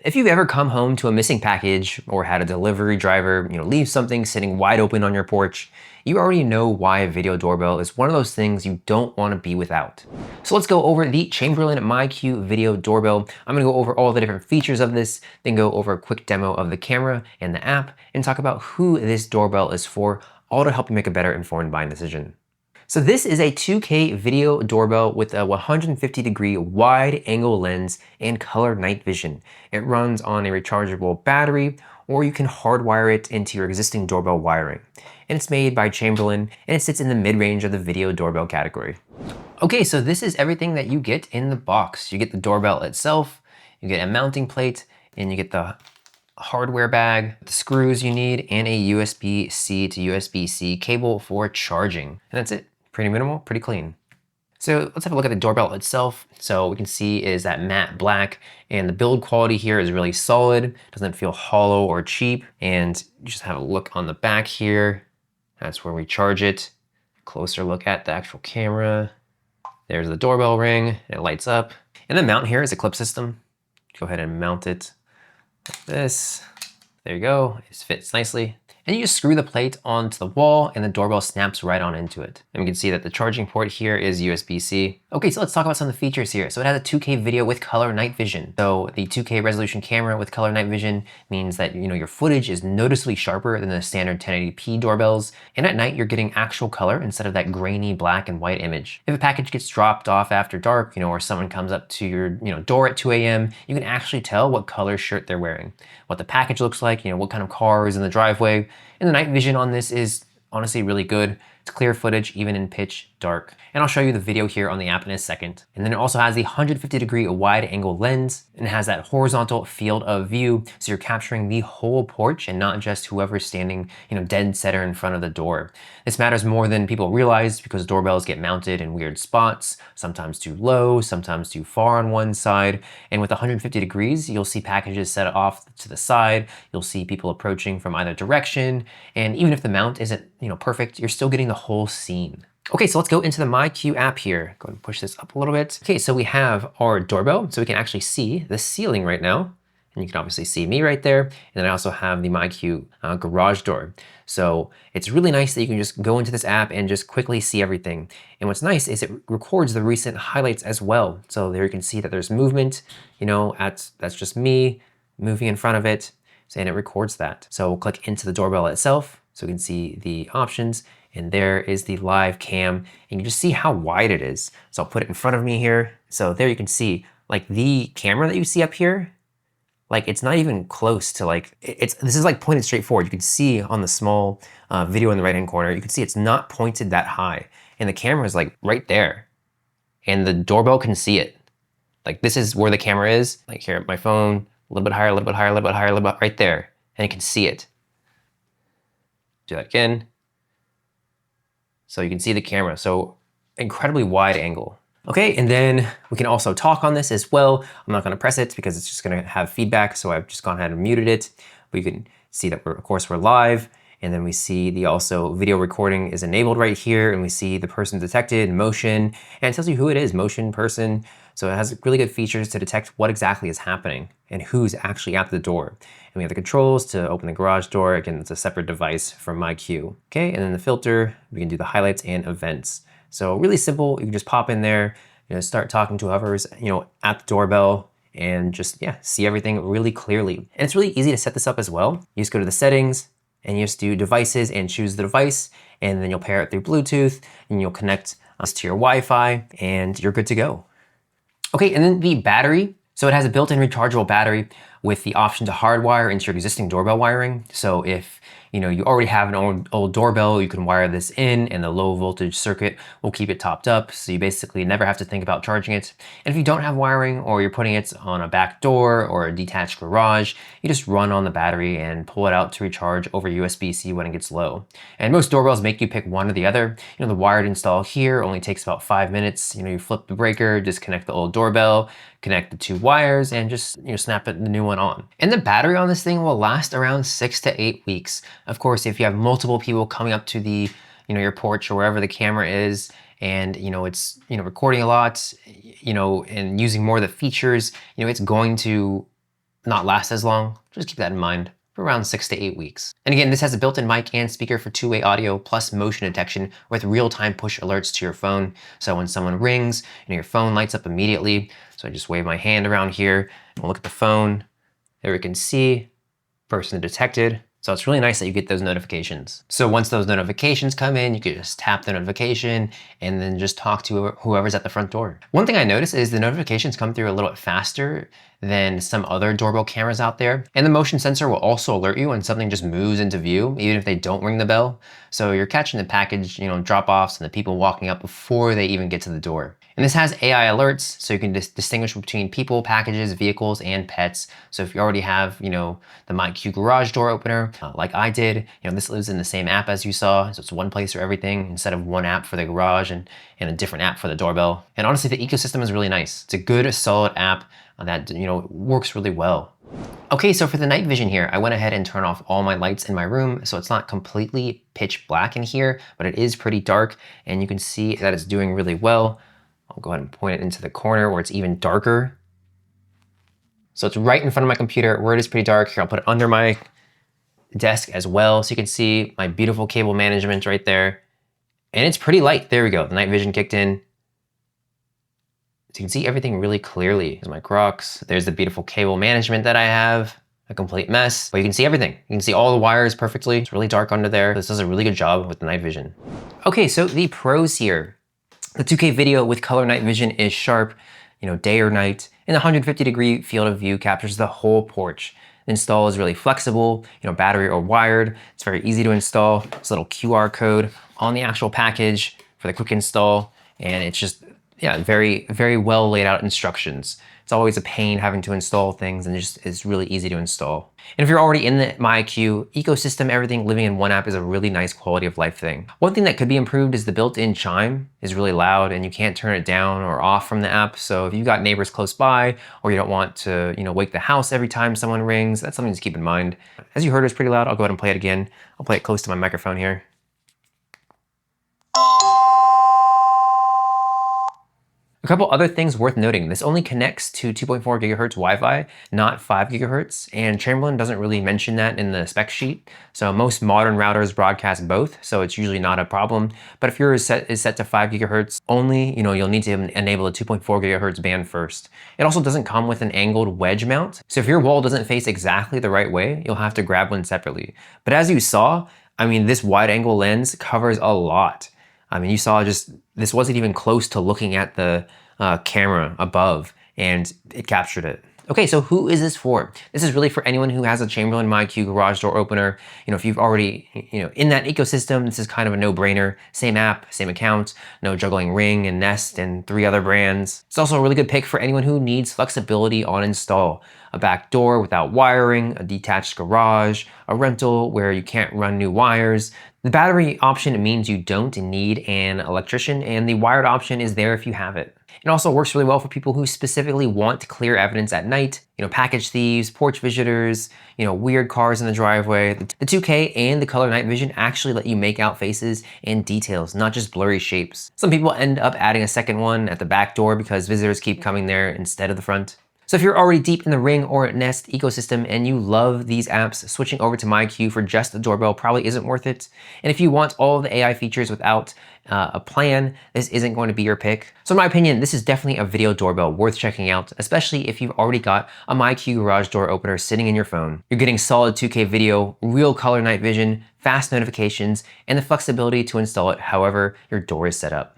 If you've ever come home to a missing package or had a delivery driver, leave something sitting wide open on your porch, you already know why a video doorbell is one of those things you don't want to be without. So let's go over the Chamberlain myQ video doorbell. I'm going to go over all the different features of this, then go over a quick demo of the camera and the app, and talk about who this doorbell is for, all to help you make a better informed buying decision. So this is a 2K video doorbell with a 150-degree wide angle lens and color night vision. It runs on a rechargeable battery, or you can hardwire it into your existing doorbell wiring. And it's made by Chamberlain, and it sits in the mid-range of the video doorbell category. Okay, so this is everything that you get in the box. You get the doorbell itself, you get a mounting plate, and you get the hardware bag, the screws you need, and a USB-C to USB-C cable for charging. And that's it. Pretty minimal, pretty clean. So let's have a look at the doorbell itself. So we can see is that matte black, and the build quality here is really solid. Doesn't feel hollow or cheap. And you just have a look on the back here. That's where we charge it. Closer look at the actual camera. There's the doorbell ring, it lights up. And the mount here is a clip system. Go ahead and mount it like this. There you go, it fits nicely. And you just screw the plate onto the wall and the doorbell snaps right on into it. And we can see that the charging port here is USB-C. Okay, so let's talk about some of the features here. So it has a 2K video with color night vision. So the 2K resolution camera with color night vision means that your footage is noticeably sharper than the standard 1080p doorbells. And at night, you're getting actual color instead of that grainy black and white image. If a package gets dropped off after dark, or someone comes up to your door at 2 a.m., you can actually tell what color shirt they're wearing, what the package looks like, what kind of car is in the driveway. And the night vision on this is honestly really good. It's clear footage even in pitch dark. And I'll show you the video here on the app in a second. And then it also has the 150-degree wide angle lens, and it has that horizontal field of view. So you're capturing the whole porch and not just whoever's standing, dead center in front of the door. This matters more than people realize because doorbells get mounted in weird spots, sometimes too low, sometimes too far on one side. And with 150 degrees, you'll see packages set off to the side. You'll see people approaching from either direction. And even if the mount isn't, perfect, you're still getting the whole scene. Okay, so let's go into the myQ app here. Go ahead and push this up a little bit. Okay, so we have our doorbell, so we can actually see the ceiling right now. And you can obviously see me right there. And then I also have the myQ garage door. So it's really nice that you can just go into this app and just quickly see everything. And what's nice is it records the recent highlights as well. So there you can see that there's movement, that's just me moving in front of it. And it records that. So we'll click into the doorbell itself so we can see the options. And there is the live cam, and you can just see how wide it is. So I'll put it in front of me here. So there you can see, like the camera that you see up here, like it's not even close to this is like pointed straight forward. You can see on the small video in the right-hand corner, you can see it's not pointed that high. And the camera is like right there. And the doorbell can see it. Like this is where the camera is. Like here, my phone, a little bit higher, a little bit higher, a little bit higher, a little bit right there. And you can see it. Do that again. So you can see the camera, so incredibly wide angle. Okay, and then we can also talk on this as well. I'm not gonna press it because it's just gonna have feedback, so I've just gone ahead and muted it. But you can see that of course we're live, and then we see the also video recording is enabled right here, and we see the person detected, motion, and it tells you who it is, motion, person. So it has really good features to detect what exactly is happening and who's actually at the door. And we have the controls to open the garage door. Again, it's a separate device from myQ. Okay, and then the filter, we can do the highlights and events. So really simple, you can just pop in there, start talking to whoever's, at the doorbell and just, see everything really clearly. And it's really easy to set this up as well. You just go to the settings and you just do devices and choose the device, and then you'll pair it through Bluetooth and you'll connect to your Wi-Fi and you're good to go. Okay, and then the battery. So it has a built-in rechargeable battery with the option to hardwire into your existing doorbell wiring. So if you already have an old doorbell, you can wire this in and the low voltage circuit will keep it topped up. So you basically never have to think about charging it. And if you don't have wiring or you're putting it on a back door or a detached garage, you just run on the battery and pull it out to recharge over USB-C when it gets low. And most doorbells make you pick one or the other. The wired install here only takes about 5 minutes. You flip the breaker, disconnect the old doorbell, connect the two wires, and just snap the new one on. And the battery on this thing will last around 6 to 8 weeks. Of course, if you have multiple people coming up to the your porch or wherever the camera is, and it's recording a lot, and using more of the features, it's going to not last as long. Just keep that in mind. For around 6 to 8 weeks. And again, this has a built-in mic and speaker for two-way audio plus motion detection with real-time push alerts to your phone. So when someone rings, your phone lights up immediately. So I just wave my hand around here and we'll look at the phone. There we can see person detected. So it's really nice that you get those notifications. So once those notifications come in, you can just tap the notification and then just talk to whoever's at the front door. One thing I noticed is the notifications come through a little bit faster than some other doorbell cameras out there. And the motion sensor will also alert you when something just moves into view, even if they don't ring the bell. So you're catching the package, drop-offs and the people walking up before they even get to the door. And this has AI alerts, so you can distinguish between people, packages, vehicles, and pets. So if you already have, the myQ garage door opener, like I did, this lives in the same app as you saw. So it's one place for everything instead of one app for the garage and a different app for the doorbell. And honestly, the ecosystem is really nice. It's a good, solid app that, works really well. Okay, so for the night vision here, I went ahead and turned off all my lights in my room, so it's not completely pitch black in here, but it is pretty dark, and you can see that it's doing really well. I'll go ahead and point it into the corner where it's even darker. So it's right in front of my computer where it is pretty dark. Here, I'll put it under my desk as well, so you can see my beautiful cable management right there. And it's pretty light. There we go. The night vision kicked in. So you can see everything really clearly. There's my Crocs. There's the beautiful cable management that I have. A complete mess, but you can see everything. You can see all the wires perfectly. It's really dark under there. This does a really good job with the night vision. Okay, so the pros here. The 2K video with color night vision is sharp, day or night, and the 150-degree field of view captures the whole porch. The install is really flexible, battery or wired. It's very easy to install. There's a little QR code on the actual package for the quick install, and it's just, very, very well laid out instructions. It's always a pain having to install things, and it's really easy to install. And if you're already in the myQ ecosystem, everything living in one app is a really nice quality of life thing. One thing that could be improved is the built-in chime is really loud and you can't turn it down or off from the app. So if you've got neighbors close by or you don't want to, wake the house every time someone rings, that's something to keep in mind. As you heard, it was pretty loud. I'll go ahead and play it again. I'll play it close to my microphone here. A couple other things worth noting. This only connects to 2.4 GHz Wi Fi, not 5 GHz, and Chamberlain doesn't really mention that in the spec sheet. So most modern routers broadcast both, so it's usually not a problem. But if yours is set to 5 GHz only, you'll need to enable a 2.4 GHz band first. It also doesn't come with an angled wedge mount. So if your wall doesn't face exactly the right way, you'll have to grab one separately. But as you saw, this wide angle lens covers a lot. You saw this wasn't even close to looking at the camera above, and it captured it. Okay, so who is this for? This is really for anyone who has a Chamberlain myQ garage door opener. If you've already, in that ecosystem, this is kind of a no-brainer. Same app, same account, no juggling Ring and Nest and 3 other brands. It's also a really good pick for anyone who needs flexibility on install. A back door without wiring, a detached garage, a rental where you can't run new wires. The battery option means you don't need an electrician, and the wired option is there if you have it. It also works really well for people who specifically want clear evidence at night, package thieves, porch visitors, weird cars in the driveway. The 2K and the color night vision actually let you make out faces and details, not just blurry shapes. Some people end up adding a second one at the back door because visitors keep coming there instead of the front. So if you're already deep in the Ring or Nest ecosystem and you love these apps, switching over to myQ for just the doorbell probably isn't worth it. And if you want all of the AI features without a plan, this isn't going to be your pick. So in my opinion, this is definitely a video doorbell worth checking out, especially if you've already got a myQ garage door opener sitting in your phone. You're getting solid 2K video, real color night vision, fast notifications, and the flexibility to install it however your door is set up.